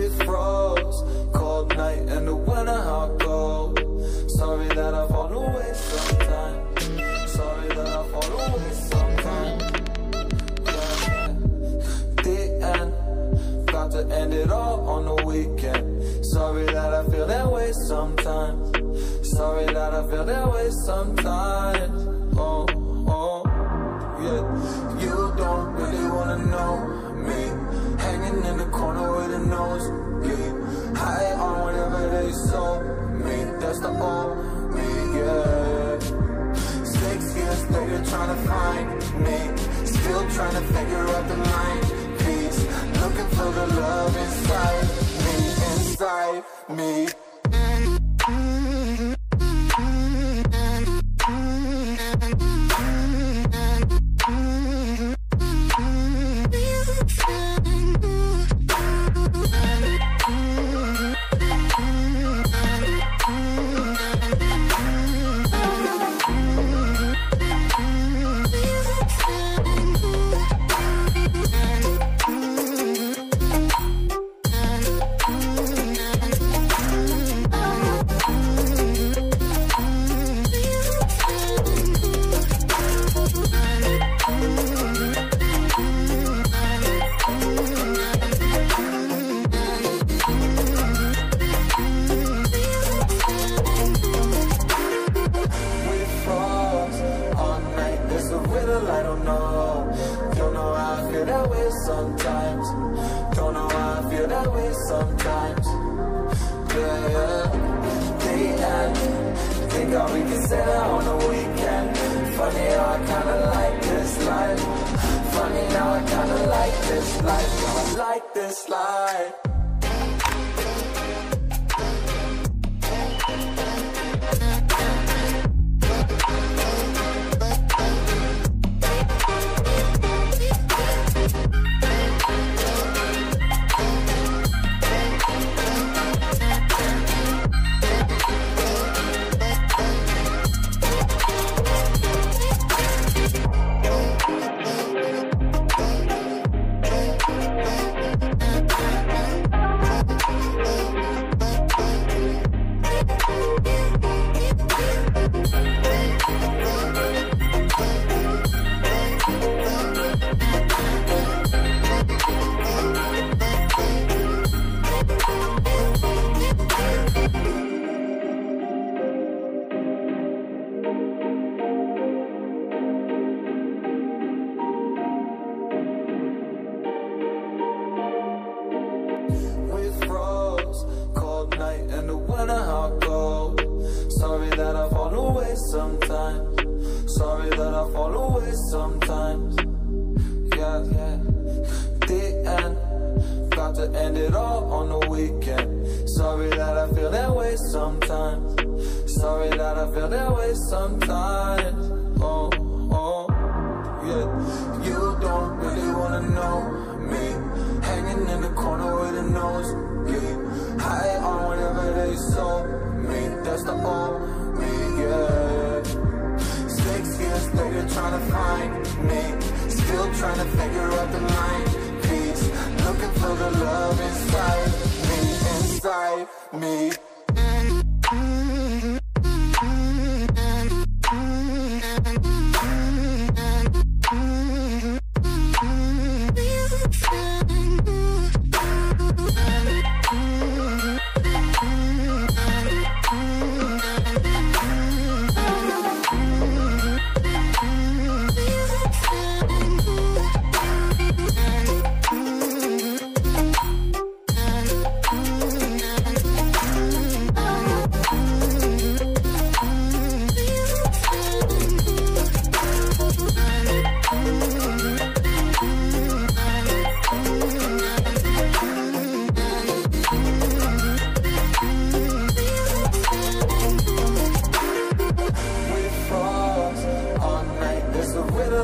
We froze, cold night in the winter, how it goes. Sorry that I fall away sometimes. Sorry that I fall away sometimes. Yeah. The end, got to end it all on the weekend. Sorry that I feel that way sometimes. Sorry that I feel that way sometimes. Oh, oh, yeah. You don't really wanna know me, hanging in the corner with a nosebleed, high on whatever they sold me. That's the old me, yeah. 6 years later, trying to find me, still trying to figure out the mind piece, looking for the love inside me, inside me. I don't know how I feel that way sometimes. Don't know how I feel that way sometimes. Yeah, yeah. The end, think how we can say that on the weekend. Funny how I kinda like this life. Funny how I kinda like this life. I like this life. Sorry that I fall away sometimes. Sorry that I fall away sometimes. Yeah, yeah. The end, got to end it all on the weekend. Sorry that I feel that way sometimes. Sorry that I feel that way sometimes. Oh, oh, yeah. You don't really wanna know me, hanging in the corner with a nosebleed, high on whatever they sold me. That's the old me, yeah. 6 years later, trying to find me, still trying to figure out the mind piece, looking for the love inside me, inside me.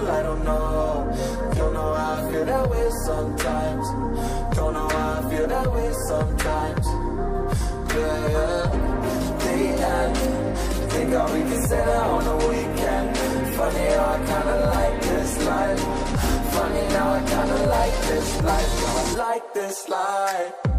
I don't know how I feel that way sometimes. Don't know how I feel that way sometimes. Yeah, yeah. The end, think how we can say that on the weekend. Funny how I kinda like this life. Funny how I kinda like this life. I like this life.